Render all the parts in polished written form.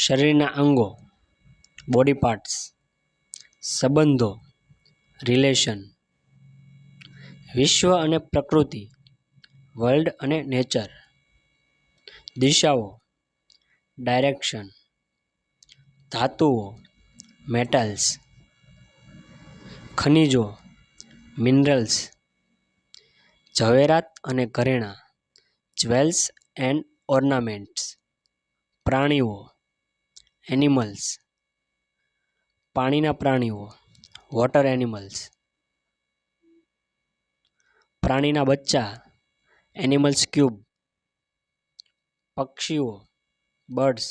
શરીરના અંગો body parts, સંબંધો રિલેશન, વિશ્વ અને પ્રકૃતિ વર્લ્ડ અને નેચર, દિશાઓ ડાયરેક્શન, ધાતુઓ મેટલ્સ, ખનિજો મિનરલ્સ, ઝવેરાત અને ઘરેણાં જ્વેલ્સ એન્ડ ઓર્નામેન્ટ્સ, પ્રાણીઓ એનિમલ્સ, પાણીના પ્રાણીઓ વોટર એનિમલ્સ, પ્રાણીના બચ્ચા એનિમલ્સ ક્યુબ, પક્ષીઓ બર્ડ્સ,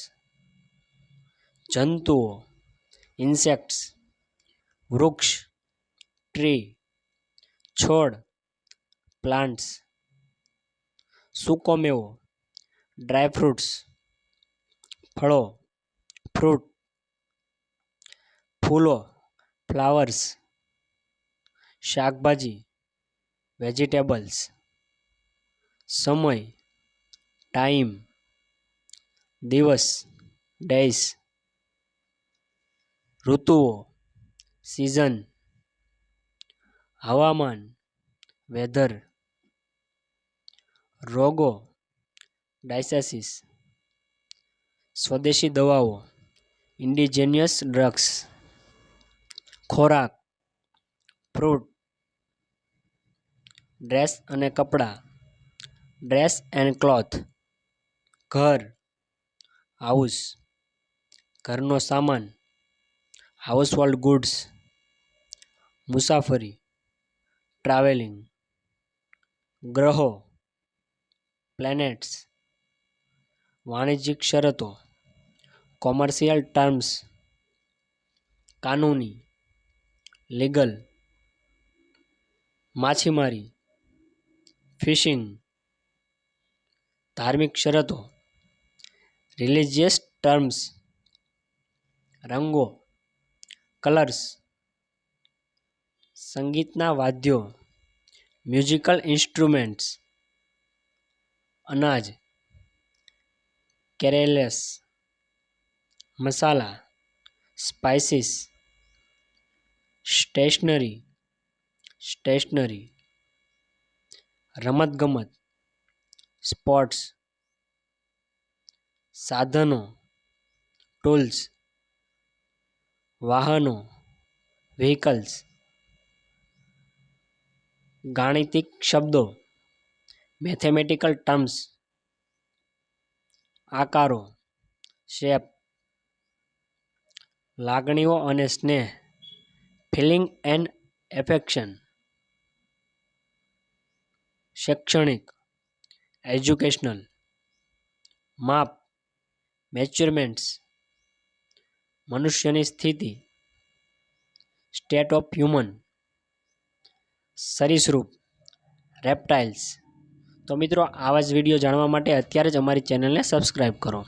જંતુઓ ઇન્સેક્ટ્સ, વૃક્ષ ટ્રી, છોડ પ્લાન્ટ્સ, સૂકો મેવો ડ્રાય ફ્રૂટ્સ, ફળો ફ્રૂટ, ફૂલો ફ્લાવર્સ, શાકભાજી વેજીટેબલ્સ, સમય ટાઈમ, દિવસ ડેઝ, ઋતુઓ સિઝન, હવામાન વેધર, રોગો ડાયસિસ, સ્વદેશી દવાઓ ઇન્ડિજેનિયસ ડ્રગ્સ, ખોરાક ફ્રૂટ, ડ્રેસ અને કપડાં ડ્રેસ એન્ડ ક્લોથ, ઘર હાઉસ, ઘરનો સામાન હાઉસહોલ્ડ ગુડ્સ, મુસાફરી ટ્રાવેલિંગ, ગ્રહો પ્લેનેટ્સ, વાણિજ્યિક શરતો કોમર્શિયલ ટર્મ્સ, કાનૂની લીગલ, માછીમારી ફિશિંગ, ધાર્મિક શરતો રિલિજિયસ ટર્મ્સ, રંગો કલર્સ, સંગીતના વાદ્યો મ્યુઝિકલ ઇન્સ્ટ્રુમેન્ટ્સ, અનાજ કેરેલેસ, મસાલા સ્પાઇસીસ, સ્ટેશનરી, રમતગમત સ્પોર્ટ્સ, સાધનો ટૂલ્સ, વાહનો વ્હીકલ્સ, ગાણિતિક શબ્દો મેથેમેટિકલ ટર્મ્સ, આકારો શેપ, લાગણીઓ અને સ્નેહ ફિલિંગ એન્ડ એફેક્શન, શૈક્ષણિક એજ્યુકેશનલ, માપ મેજરમેન્ટ્સ, મનુષ્યની સ્થિતિ સ્ટેટ ઓફ હ્યુમન, સરીસૃપ રેપ્ટાઇલ્સ. તો મિત્રો આવા જ વિડીયો જાણવા માટે અત્યારે જ અમારી ચેનલને સબસ્ક્રાઈબ કરો.